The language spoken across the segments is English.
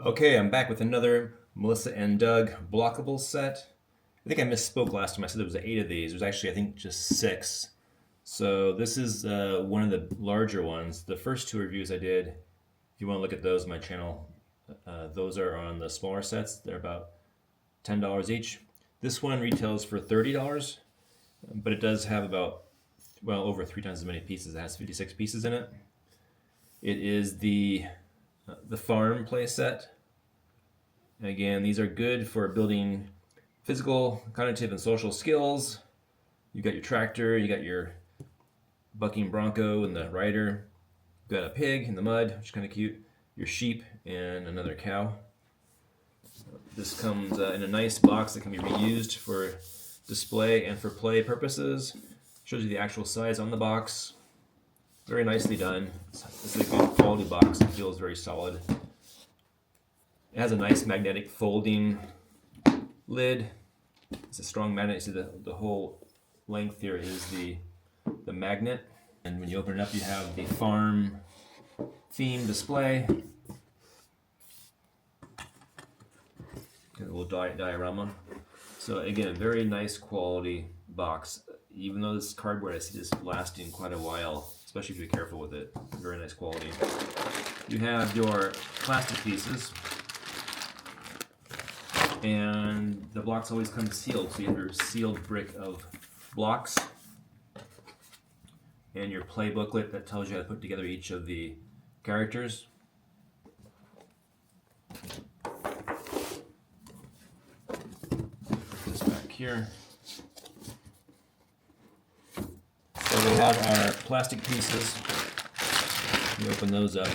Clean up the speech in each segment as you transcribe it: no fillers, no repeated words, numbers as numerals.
Okay, I'm back with another Melissa and Doug Blockables set. I think I misspoke last time. I said there was 8 of these. There's actually, I think, just 6. So this is one of the larger ones. The first 2 reviews I did, if you want to look at those on my channel, those are on the smaller sets. They're about $10 each. This one retails for $30, but it does have about, well, over 3 times as many pieces. It has 56 pieces in it. It is the farm play set. Again, these are good for building physical, cognitive, and social skills. You've got your tractor, you got your bucking bronco and the rider. You've got a pig in the mud, which is kind of cute. Your sheep and another cow. This comes in a nice box that can be reused for display and for play purposes. Shows you the actual size on the box. Very nicely done. This is a good quality box. It feels very solid. It has a nice magnetic folding lid. It's a strong magnet. You see the whole length here is the magnet. And when you open it up, you have the farm theme display. Got a little diorama. So again, a very nice quality box. Even though this cardboard, I see this lasting quite a while, especially if you're careful with it. Very nice quality. You have your plastic pieces. And the blocks always come sealed, so you have your sealed brick of blocks and your play booklet that tells you how to put together each of the characters. Put this back here. So we have our plastic pieces. You open those up.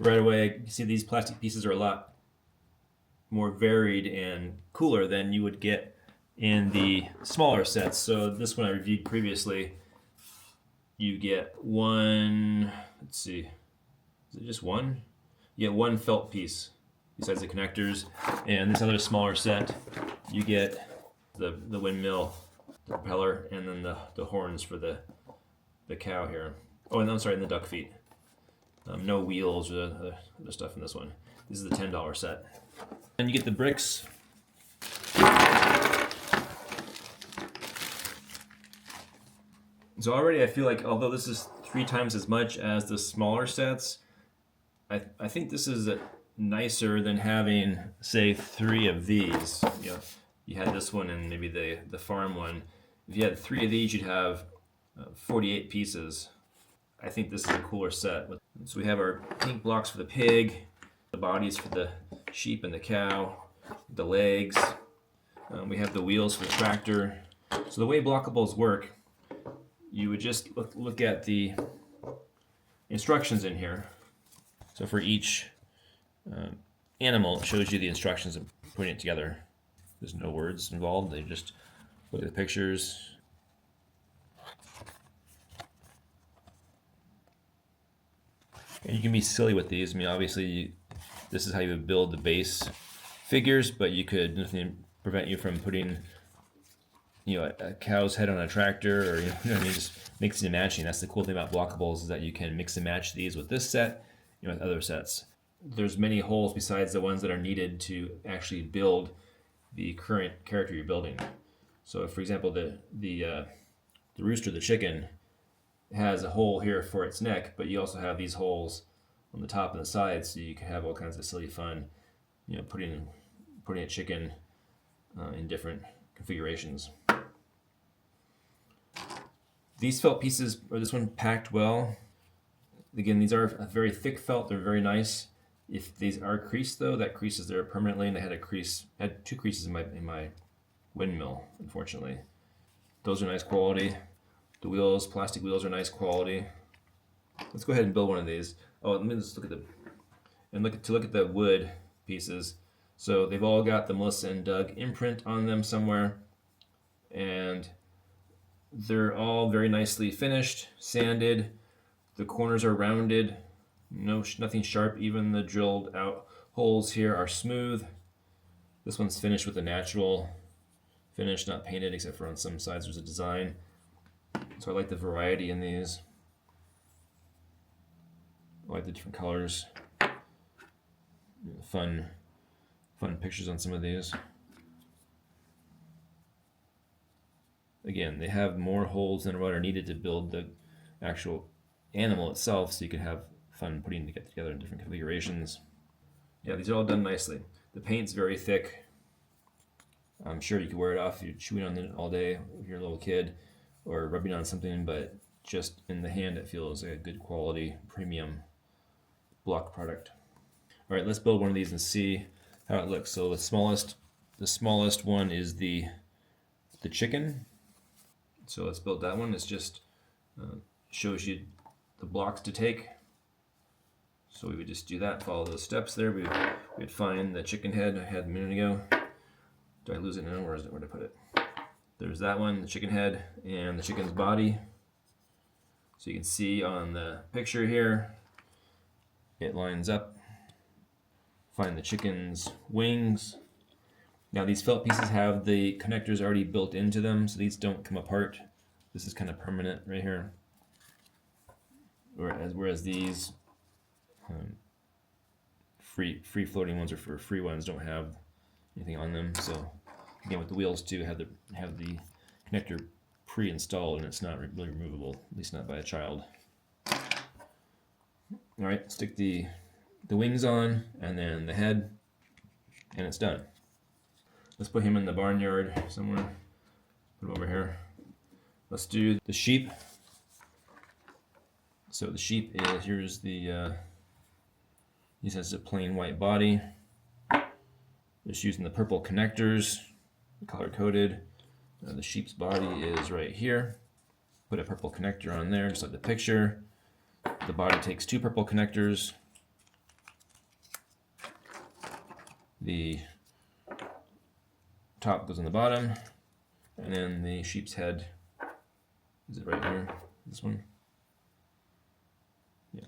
Right away, you see these plastic pieces are a lot more varied and cooler than you would get in the smaller sets. So this one I reviewed previously, you get one, let's see, is it just one? You get one felt piece besides the connectors. And this other smaller set, you get the windmill, the propeller, and then the horns for the cow here. Oh, and I'm sorry, and the duck feet. No wheels or other stuff in this one. This is the $10 set. And you get the bricks. So already I feel like, although this is 3 times as much as the smaller sets, I think this is nicer than having, say, 3 of these. You know, you had this one and maybe the farm one. If you had 3 of these, you'd have 48 pieces. I think this is a cooler set. So we have our pink blocks for the pig, the bodies for the sheep and the cow, the legs. We have the wheels for the tractor. So the way blockables work, you would just look at the instructions in here. So for each animal, it shows you the instructions of putting it together. There's no words involved. They just look at the pictures. And you can be silly with these. I mean, obviously, this is how you would build the base figures, but nothing prevent you from putting, a cow's head on a tractor, or what I mean, just mixing and matching. That's the cool thing about blockables, is that you can mix and match these with this set, with other sets. There's many holes besides the ones that are needed to actually build the current character you're building. So, for example, the rooster, the chicken, has a hole here for its neck, but you also have these holes on the top and the sides, so you can have all kinds of silly fun, putting a chicken in different configurations. These felt pieces, or this one, packed well. Again, these are a very thick felt. They're very nice. If these are creased, though, that crease is there permanently, and I had 2 creases in my windmill, unfortunately. Those are nice quality. The wheels, plastic wheels, are nice quality. Let's go ahead and build one of these. Oh, let me just look at the wood pieces. So they've all got the Melissa and Doug imprint on them somewhere, and they're all very nicely finished, sanded. The corners are rounded, nothing sharp. Even the drilled out holes here are smooth. This one's finished with a natural finish, not painted, except for on some sides there's a design. So I like the variety in these. I like the different colors. Fun pictures on some of these. Again, they have more holes than what are needed to build the actual animal itself, so you can have fun putting it together in different configurations. Yeah, these are all done nicely. The paint's very thick. I'm sure you could wear it off if you're chewing on it all day if you're a little kid, or rubbing on something, but just in the hand it feels like a good quality premium block product. All right, let's build one of these and see how it looks. So the smallest one is the chicken. So let's build that one. It's just shows you the blocks to take. So we would just do that, follow those steps there. We'd find the chicken head I had a minute ago. Did I lose it now? Where is it? Where did I put it? There's that one, the chicken head, and the chicken's body. So you can see on the picture here, it lines up. Find the chicken's wings. Now these felt pieces have the connectors already built into them, so these don't come apart. This is kind of permanent right here. Whereas these free floating ones or for free ones don't have anything on them. So again, with the wheels too, have the connector pre-installed, and it's not really removable, at least not by a child. All right, stick the wings on, and then the head, and it's done. Let's put him in the barnyard somewhere. Put him over here. Let's do the sheep. So the sheep is, here's the, he has a plain white body. Just using the purple connectors, color coded. The sheep's body is right here. Put a purple connector on there, just like the picture. The body takes 2 purple connectors. The top goes on the bottom, and then the sheep's head, is it right here? This one? Yeah.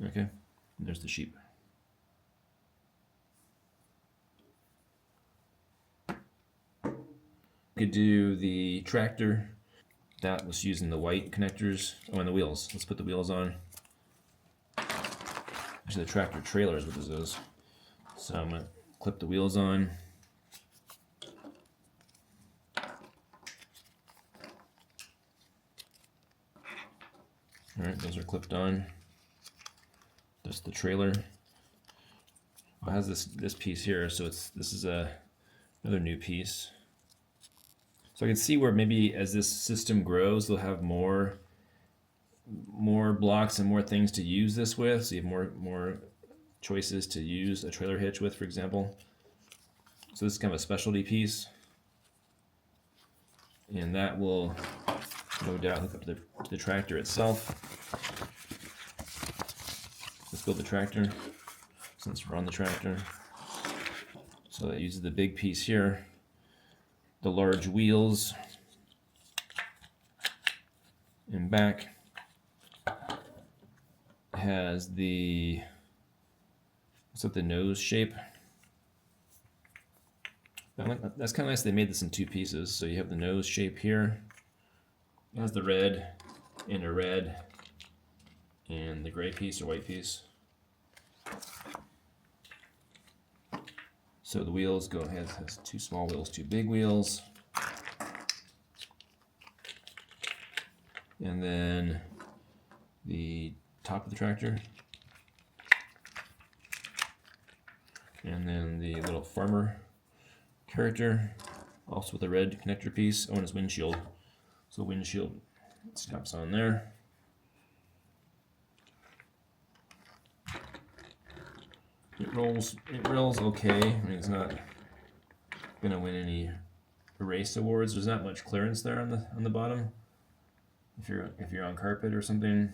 Okay, and there's the sheep. We could do the tractor. That was using the white connectors. Oh, and the wheels. Let's put the wheels on. Actually, the tractor trailer is what this is. So I'm going to clip the wheels on. All right, those are clipped on. That's the trailer. It has this piece here, so this is another new piece. So I can see where maybe as this system grows, they'll have more blocks and more things to use this with. So you have more choices to use a trailer hitch with, for example. So this is kind of a specialty piece, and that will no doubt hook up to the tractor itself. Let's build the tractor since we're on the tractor. So it uses the big piece here, the large wheels in back. Has the, what's up, the nose shape. That's kind of nice. They made this in 2 pieces. So you have the nose shape here. It has the red and a red and the gray piece or white piece. So the wheels has 2 small wheels, 2 big wheels. And then the top of the tractor. And then the little farmer character, also with a red connector piece. Oh, and his windshield. So windshield snaps on there. It rolls okay. I mean, it's not gonna win any race awards. There's not much clearance there on the bottom. If you're on carpet or something,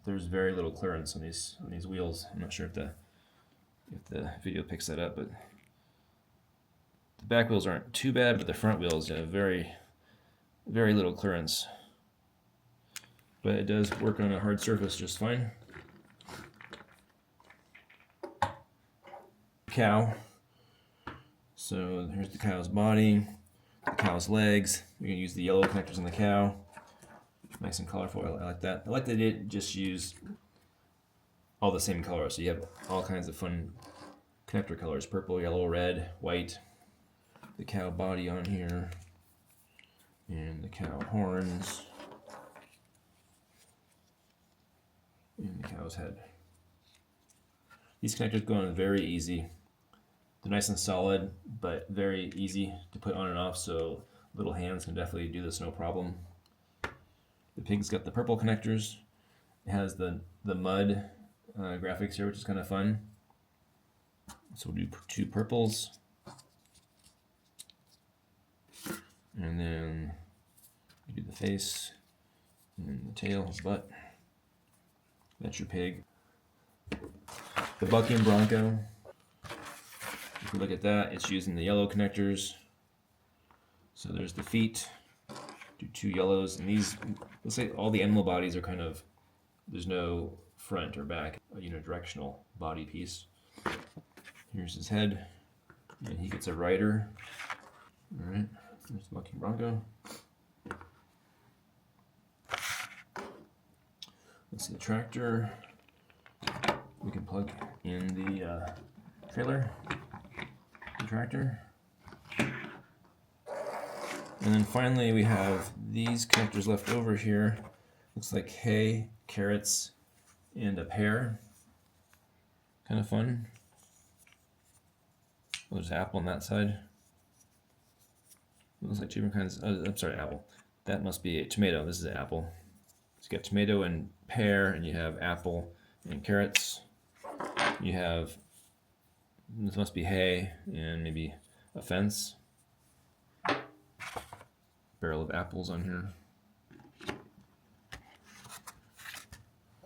there's very little clearance on these wheels. I'm not sure if the video picks that up, but the back wheels aren't too bad, but the front wheels have very little clearance. But it does work on a hard surface just fine. cow. So here's the cow's body, the cow's legs. We're gonna use the yellow connectors on the cow. Nice and colorful, I like that. I like that they didn't just use all the same colors. So you have all kinds of fun connector colors, purple, yellow, red, white. The cow body on here, and the cow horns, and the cow's head. These connectors go on very easy. They're nice and solid, but very easy to put on and off, so little hands can definitely do this no problem. The pig's got the purple connectors. It has the mud graphics here, which is kind of fun. So we'll do 2 purples. And then you do the face, and the tail, his butt. That's your pig. The bucking bronco. If we look at that, it's using the yellow connectors. So there's the feet. Do 2 yellows, and these, let's say all the animal bodies are kind of, there's no front or back, a unidirectional body piece. Here's his head, and he gets a rider. All right. There's the bucking bronco. Let's see the tractor. We can plug in the trailer, the tractor. And then finally we have these connectors left over here. Looks like hay, carrots, and a pear. Kind of fun. Oh, there's an apple on that side. Looks like 2 different kinds. Oh, I'm sorry, apple. That must be a tomato. This is an apple. So you got tomato and pear, and you have apple and carrots. You have, this must be hay and maybe a fence. Barrel of apples on here.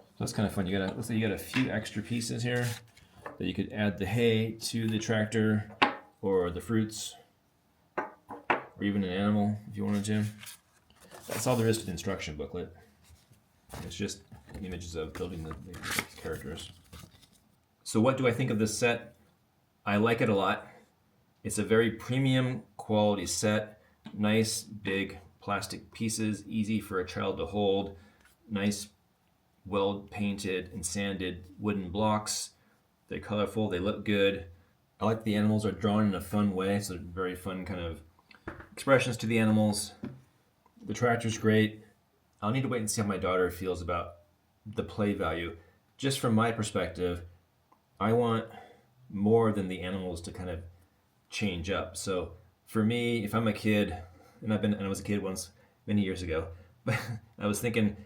So that's kind of fun. Looks like you got a few extra pieces here that you could add the hay to the tractor, or the fruits, or even an animal if you wanted to. That's all there is to the instruction booklet. It's just images of building the characters. So what do I think of this set? I like it a lot. It's a very premium quality set. Nice big plastic pieces, easy for a child to hold. Nice well painted and sanded wooden blocks. They're colorful, they look good. I like the animals are drawn in a fun way, so very fun kind of expressions to the animals. The tractor's great. I'll need to wait and see how my daughter feels about the play value. Just from my perspective, I want more than the animals to kind of change up. So for me, if I'm a kid, and I was a kid once many years ago, but I was thinking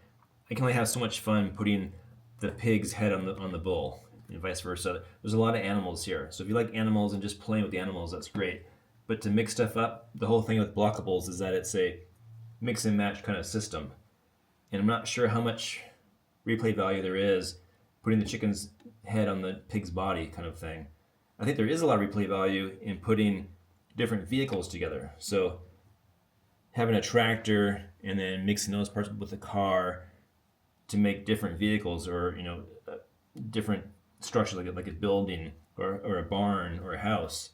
I can only have so much fun putting the pig's head on the bull, and vice versa. There's a lot of animals here, so if you like animals and just playing with the animals, that's great. But to mix stuff up, the whole thing with Blockables is that it's a mix and match kind of system, and I'm not sure how much replay value there is putting the chicken's head on the pig's body kind of thing. I think there is a lot of replay value in putting different vehicles together. So having a tractor and then mixing those parts with a car to make different vehicles, or different structures like a building or a barn or a house.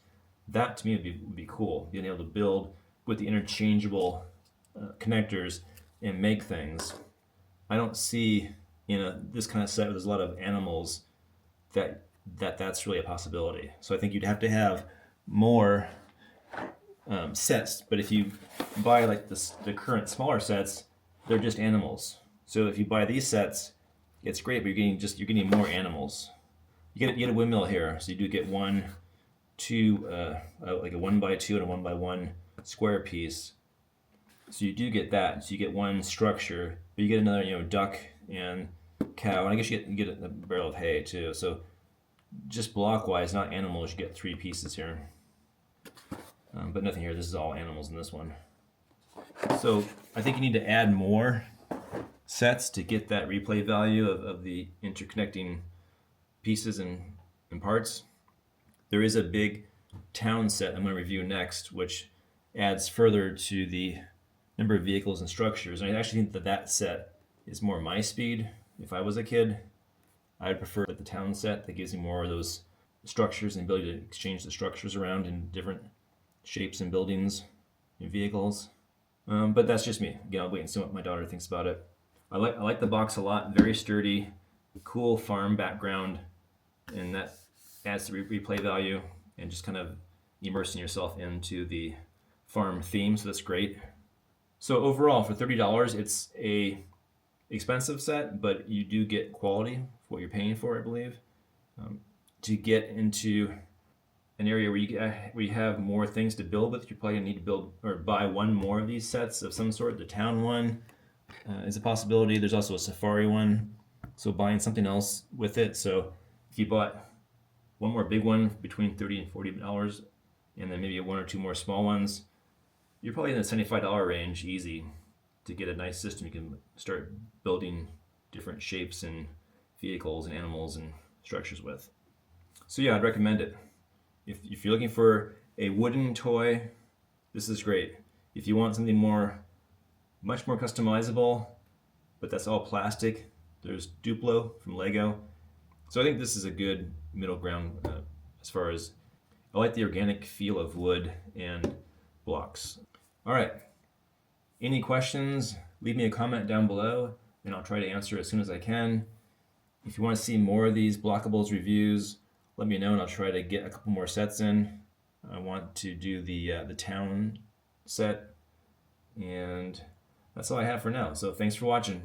That to me would be cool. Being able to build with the interchangeable connectors and make things. I don't see this kind of set where there's a lot of animals that's really a possibility. So I think you'd have to have more sets. But if you buy like the current smaller sets, they're just animals. So if you buy these sets, it's great, but you're getting more animals. You get a windmill here, so you do get like a 1x2 and a 1x1 square piece. So you do get that. So you get one structure, but you get another duck and cow, and I guess you get a barrel of hay too. So just block-wise, not animals, you get 3 pieces here. But nothing here. This is all animals in this one. So I think you need to add more sets to get that replay value of the interconnecting pieces and parts. There is a big town set I'm going to review next, which adds further to the number of vehicles and structures. And I actually think that set is more my speed. If I was a kid, I'd prefer the town set that gives me more of those structures and the ability to exchange the structures around in different shapes and buildings and vehicles. But that's just me. Again, I'll wait and see what my daughter thinks about it. I like the box a lot. Very sturdy, cool farm background, and that adds to replay value and just kind of immersing yourself into the farm theme. So that's great. So overall, for $30, it's a expensive set, but you do get quality for what you're paying for, I believe. To get into an area where you have more things to build with, you're probably gonna need to build or buy one more of these sets of some sort. The town one is a possibility. There's also a safari one, so buying something else with it. So if you bought one more big one between $30 and $40, and then maybe one or two more small ones, you're probably in the $75 range, easy, to get a nice system. You can start building different shapes and vehicles and animals and structures with. So yeah, I'd recommend it. If you're looking for a wooden toy, this is great. If you want something much more customizable, but that's all plastic, there's Duplo from Lego. So I think this is a good middle ground as far as, I like the organic feel of wood and blocks. All right, any questions, leave me a comment down below and I'll try to answer as soon as I can. If you want to see more of these Blockables reviews, let me know and I'll try to get a couple more sets in. I want to do the town set, and that's all I have for now. So thanks for watching.